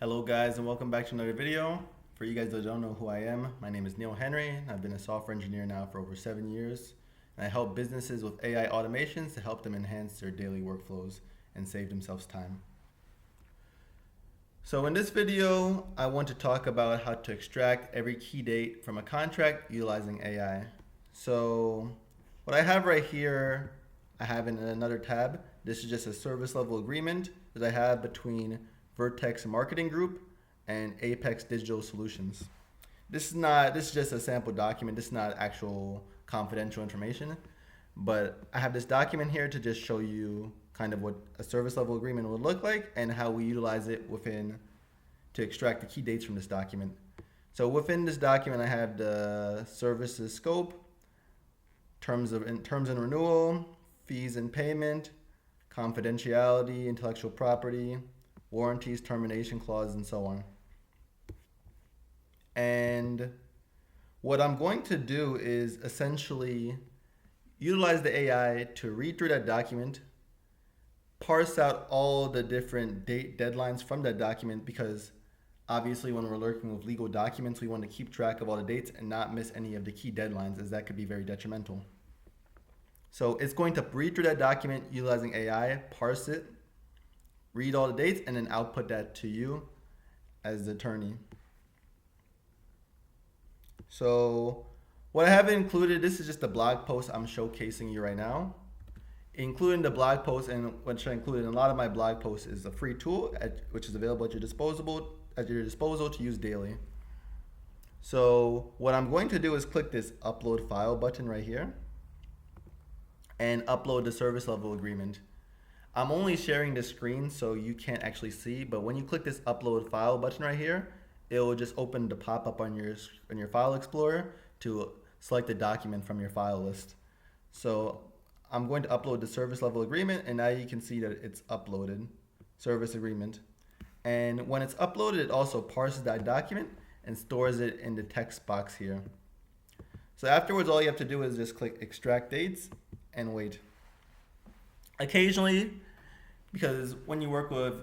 Hello guys and welcome back to another video. For you guys that don't know who I am, my name is Neil Henry and I've been a software engineer now for over 7 years. And I help businesses with AI automations to help them enhance their daily workflows and save themselves time. So in this video, I want to talk about how to extract every key date from a contract utilizing AI. So what I have right here, I have in another tab. This is just a service level agreement that I have between Vertex Marketing Group and Apex Digital Solutions. This is just a sample document. This is not actual confidential information, but I have this document here to just show you kind of what a service level agreement would look like and how we utilize it to extract the key dates from this document. So within this document, I have the services scope, terms and renewal, fees and payment, confidentiality, intellectual property, warranties, termination clause, and so on. And what I'm going to do is essentially utilize the AI to read through that document, parse out all the different date deadlines from that document, because obviously when we're working with legal documents, we want to keep track of all the dates and not miss any of the key deadlines, as that could be very detrimental. So it's going to read through that document utilizing AI, parse it, read all the dates, and then output that to you as the attorney. So what I have included, this is just a blog post I'm showcasing you right now. Including the blog post, and what I included in a lot of my blog posts, is a free tool which is available at your disposal to use daily. So what I'm going to do is click this upload file button right here and upload the service level agreement. I'm only sharing the screen so you can't actually see, but when you click this upload file button right here, it will just open the pop-up on your file explorer to select the document from your file list. So I'm going to upload the service level agreement, and now you can see that it's uploaded, service agreement. And when it's uploaded, it also parses that document and stores it in the text box here. So afterwards, all you have to do is just click extract dates and wait. Occasionally, because when you work with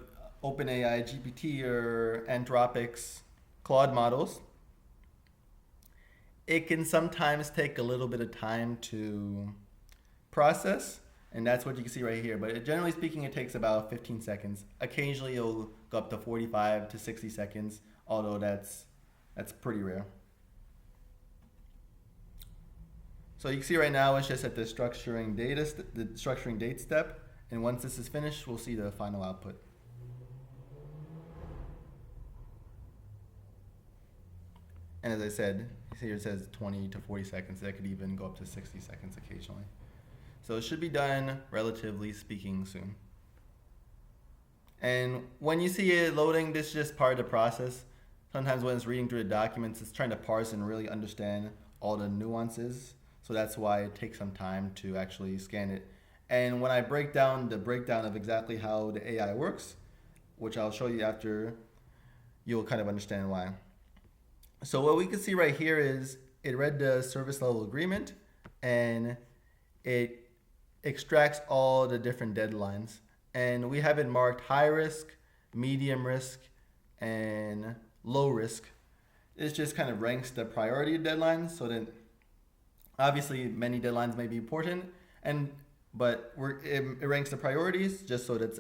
OpenAI, GPT, or Anthropic's Claude models, it can sometimes take a little bit of time to process, and that's what you can see right here. But generally speaking, it takes about 15 seconds. Occasionally, it'll go up to 45 to 60 seconds, although that's pretty rare. So you can see right now it's just at the structuring date step, and once this is finished, we'll see the final output. And as I said, here it says 20 to 40 seconds. That could even go up to 60 seconds occasionally. So it should be done, relatively speaking, soon. And when you see it loading, this is just part of the process. Sometimes when it's reading through the documents, it's trying to parse and really understand all the nuances. So that's why it takes some time to actually scan it. And when I break down the breakdown of exactly how the AI works, which I'll show you after, you'll kind of understand why. So what we can see right here is it read the service level agreement and it extracts all the different deadlines. And we have it marked high risk, medium risk, and low risk. It just kind of ranks the priority of deadlines, so that obviously many deadlines may be important, but it ranks the priorities just so that's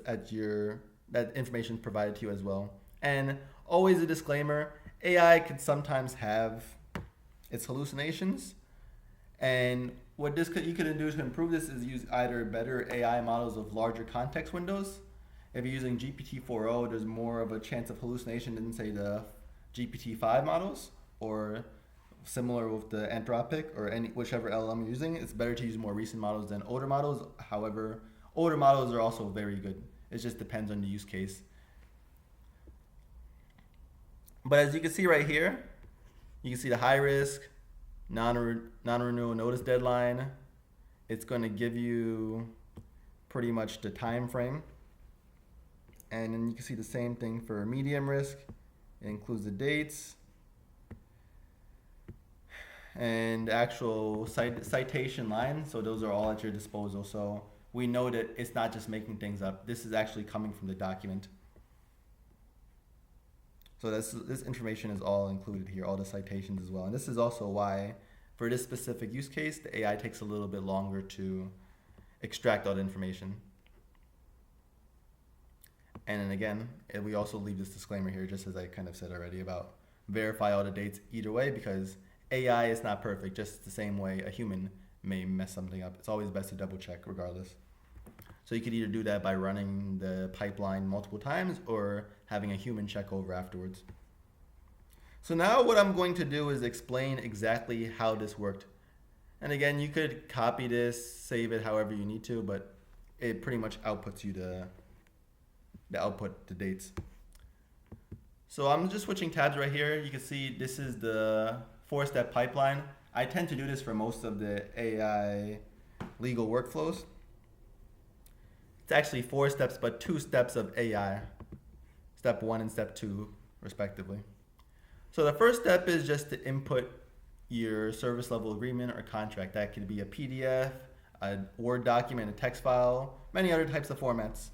that information is provided to you as well. And always a disclaimer, AI can sometimes have its hallucinations, and what you could do to improve this is use either better AI models with larger context windows. If you're using GPT-4o, there's more of a chance of hallucination than, say, the GPT-5 models, or similar with the Anthropic or whichever LLM you're using. It's better to use more recent models than older models. However, older models are also very good. It just depends on the use case. But as you can see right here, you can see the high risk, non-renewal notice deadline. It's going to give you pretty much the time frame. And then you can see the same thing for medium risk. It includes the dates and actual citation line. So those are all at your disposal. So we know that it's not just making things up. This is actually coming from the document. So this information is all included here, all the citations as well. And this is also why, for this specific use case, the AI takes a little bit longer to extract all the information. And then again, we also leave this disclaimer here, just as I kind of said already, about verify all the dates either way, because AI is not perfect, just the same way a human may mess something up. It's always best to double check regardless. So you could either do that by running the pipeline multiple times or having a human check over afterwards. So now what I'm going to do is explain exactly how this worked. And again, you could copy this, save it however you need to, but it pretty much outputs you the dates. So I'm just switching tabs right here. You can see this is the 4-step pipeline. I tend to do this for most of the AI legal workflows. It's actually 4 steps, but 2 steps of AI. Step 1 and step 2, respectively. So the first step is just to input your service level agreement or contract. That could be a PDF, a Word document, a text file, many other types of formats.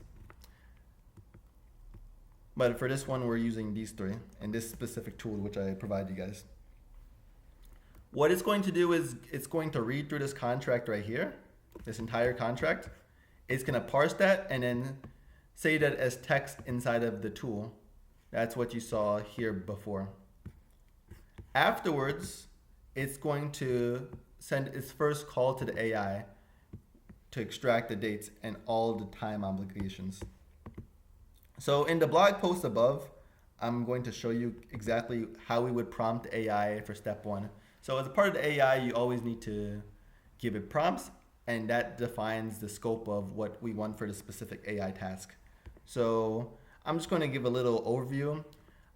But for this one, we're using these 3 in this specific tool, which I provide you guys. What it's going to do is it's going to read through this contract right here, this entire contract. It's going to parse that and then say that as text inside of the tool. That's what you saw here before. Afterwards, it's going to send its first call to the AI to extract the dates and all the time obligations. So in the blog post above, I'm going to show you exactly how we would prompt AI for step 1. So as a part of the AI, you always need to give it prompts, and that defines the scope of what we want for the specific AI task. So I'm just going to give a little overview.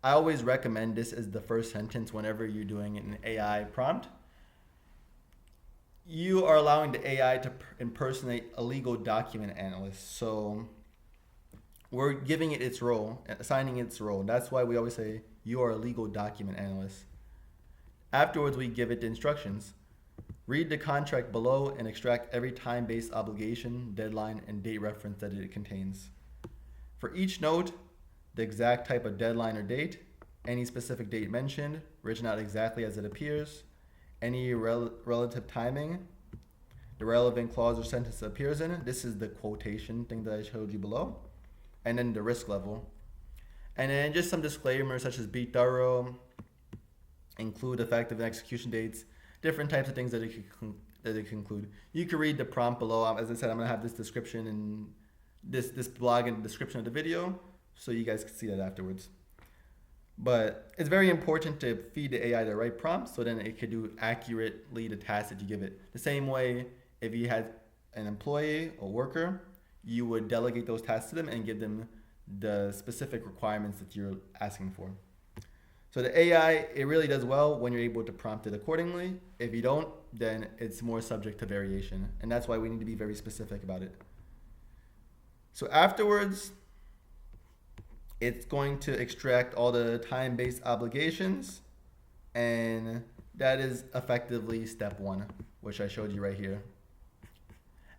I always recommend this as the first sentence whenever you're doing an AI prompt. You are allowing the AI to impersonate a legal document analyst. So we're giving it its role, assigning its role. That's why we always say you are a legal document analyst. Afterwards, we give it the instructions. Read the contract below and extract every time-based obligation, deadline, and date reference that it contains. For each note, the exact type of deadline or date, any specific date mentioned, written out exactly as it appears, any relative timing, the relevant clause or sentence that appears in it. This is the quotation thing that I showed you below. And then the risk level. And then just some disclaimers such as be thorough, include effective and execution dates, different types of things that it can include. You can read the prompt below. As I said, I'm going to have this description in this blog and description of the video, so you guys can see that afterwards. But it's very important to feed the AI the right prompts so then it could do accurately the task that you give it. The same way if you had an employee or worker, you would delegate those tasks to them and give them the specific requirements that you're asking for. So the AI, it really does well when you're able to prompt it accordingly. If you don't, then it's more subject to variation. And that's why we need to be very specific about it. So afterwards, it's going to extract all the time-based obligations. And that is effectively step 1, which I showed you right here.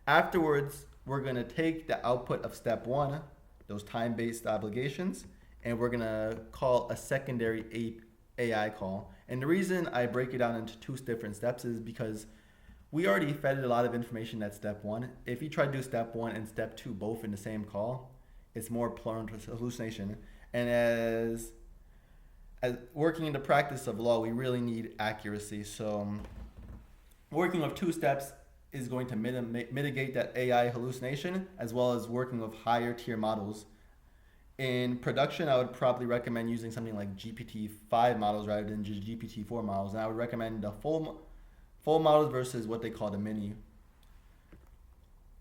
Afterwards, we're going to take the output of step 1, those time-based obligations, and we're going to call a secondary AI call. And the reason I break it down into 2 different steps is because we already fed it a lot of information at step 1. If you try to do step 1 and step 2 both in the same call, it's more prone to hallucination. And as working in the practice of law, we really need accuracy. So working with 2 steps is going to mitigate that AI hallucination, as well as working with higher tier models. In production, I would probably recommend using something like GPT-5 models rather than just GPT-4 models. And I would recommend the full models versus what they call the mini.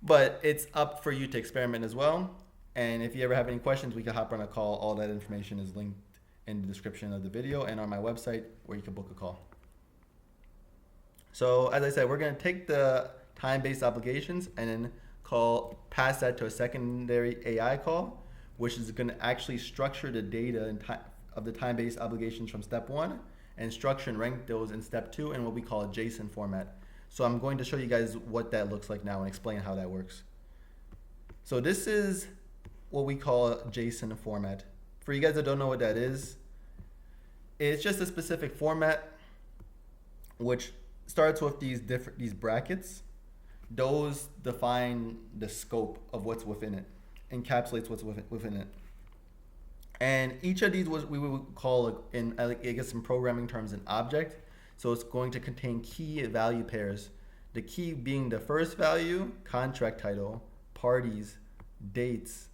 But it's up for you to experiment as well. And if you ever have any questions, we can hop on a call. All that information is linked in the description of the video and on my website where you can book a call. So as I said, we're going to take the time-based obligations and then pass that to a secondary AI call, which is going to actually structure the data of the time-based obligations from step 1 and structure and rank those in step 2 in what we call a JSON format. So I'm going to show you guys what that looks like now and explain how that works. So this is what we call a JSON format. For you guys that don't know what that is, It's just a specific format which starts with these brackets. Those define the scope of what's within it, encapsulates what's within it. And each of these we would call, in I guess in programming terms, an object. So it's going to contain key value pairs. The key being the first value, contract title, parties, dates,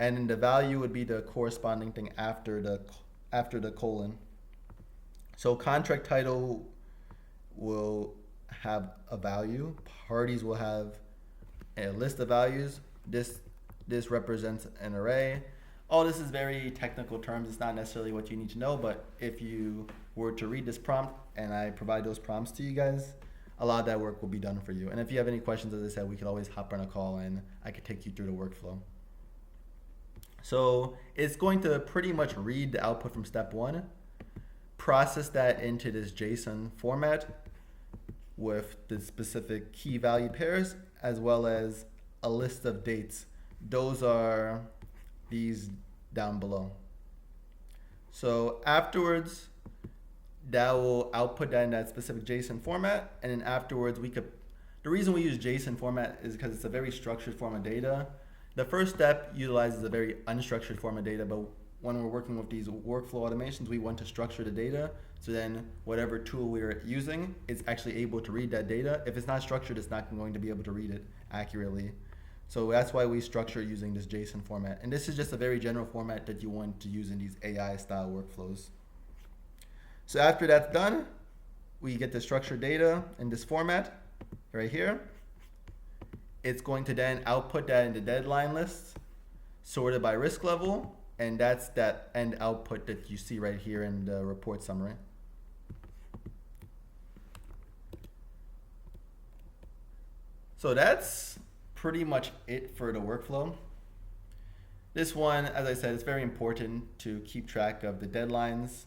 and then the value would be the corresponding thing after the colon. So contract title will have a value. Parties will have a list of values. This represents an array. All this is very technical terms. It's not necessarily what you need to know, but if you were to read this prompt and I provide those prompts to you guys, a lot of that work will be done for you. And if you have any questions, as I said, we could always hop on a call and I could take you through the workflow. So it's going to pretty much read the output from step one, process that into this JSON format with the specific key value pairs, as well as a list of dates. Those are these down below. So afterwards, that will output that in that specific JSON format, and then afterwards the reason we use JSON format is because it's a very structured form of data. The first step utilizes a very unstructured form of data, but when we're working with these workflow automations, we want to structure the data, so then whatever tool we're using is actually able to read that data. If it's not structured, it's not going to be able to read it accurately. So that's why we structure using this JSON format. And this is just a very general format that you want to use in these AI style workflows. So after that's done, we get the structured data in this format right here. It's going to then output that in the deadline list, sorted by risk level, and that's that end output that you see right here in the report summary. So that's pretty much it for the workflow. This one, as I said, it's very important to keep track of the deadlines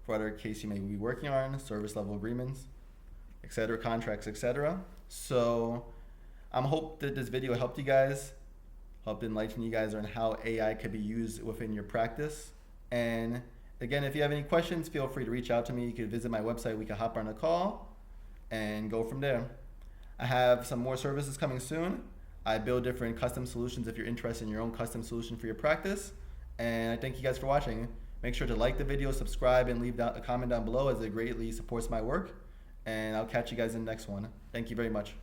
for other case you may be working on, service level agreements, etc., contracts, etc. So I hope that this video helped you guys, helped enlighten you guys on how AI could be used within your practice. And again, if you have any questions, feel free to reach out to me. You can visit my website. We can hop on a call and go from there. I have some more services coming soon. I build different custom solutions if you're interested in your own custom solution for your practice. And I thank you guys for watching. Make sure to like the video, subscribe, and leave a comment down below, as it greatly supports my work. And I'll catch you guys in the next one. Thank you very much.